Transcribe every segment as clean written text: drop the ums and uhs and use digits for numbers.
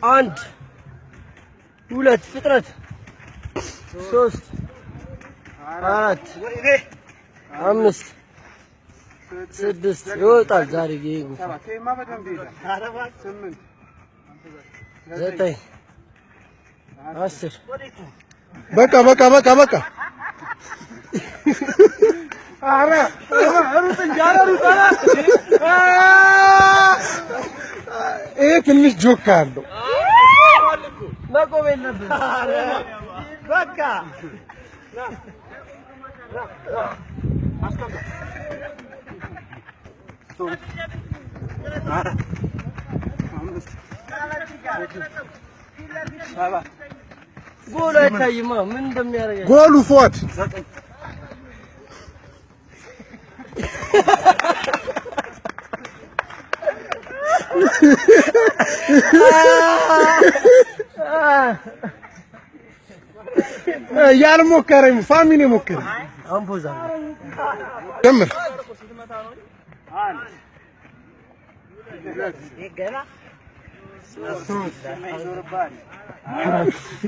አንድ ሁለት ፍጥረት ሶስት አራት አምስት ስድስት ይወጣል ዛሬ ጌጉ ዘጠኝ አስር በቃ አረ ሩጥ እንጃራ ይሄ ትንሽ ጆክ አለው መቆም የለብንም በቃ ጎል አይታይማ ምን እንደሚያደርግ ጎሉ ፎት ያልሞከረኝ ፋሚሊ ሞከረ አንቦዛ ጀምር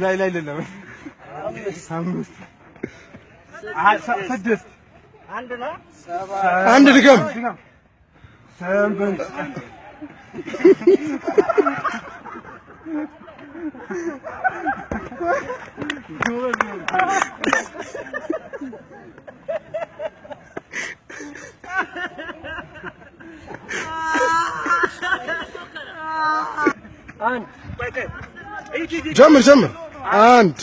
ላይ ለለም ስድስት አንድ ድገም ጀምር አንድ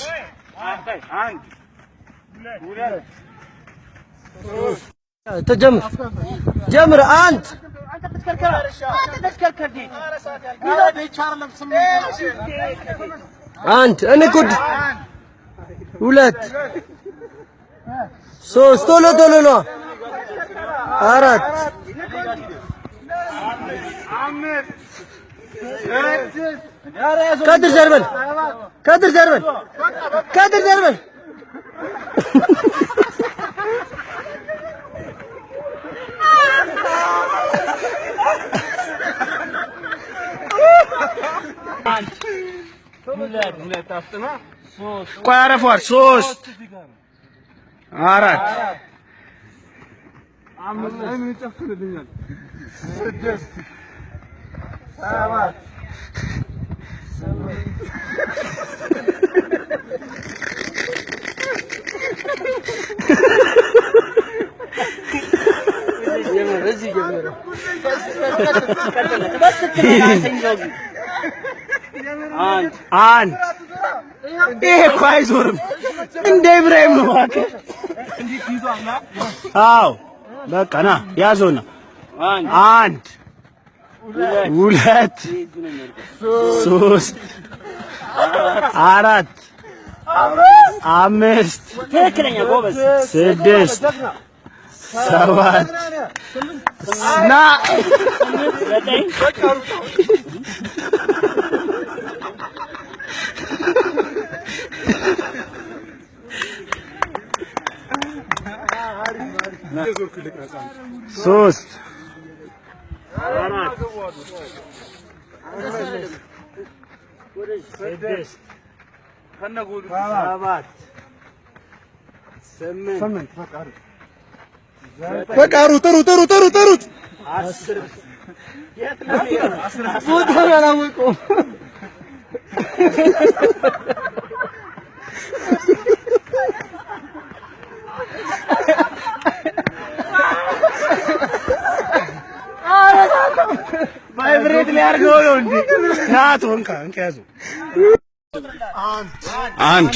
ጀምር አንድ አንድ እኔ ኩድ ሁለት ሶስት ቶሎ ነው አራት ከድር ዘርበል ሁለት አፍጥና ቆይ አረፈዋል ሶስት አራት አምስት ምን ይጨፍርልኛል ስድስት ሰባት አንድ ይሄ እኮ አይዞርም እንደ ኢብራሂም ነው እባክህ አዎ በቃ ና ያዘውና አንድ ሁለት ሶስት አራት አምስት ትክክለኛ ጎበዝ ስድስት ሰባት ና ሶስት አራት ስድስት ሰባት ስምንት በቃ ሩጥ አስር የት ነው ቦታውን አላወቀውም ቫይብሬት ሊያርገው ነው እንዴ ናት ወንካ እንከያዙ አንድ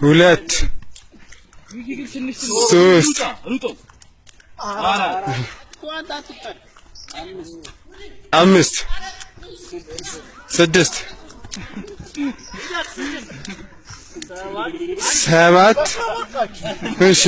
ሁለት ሶስት አምስት ስድስት ሰባት እሺ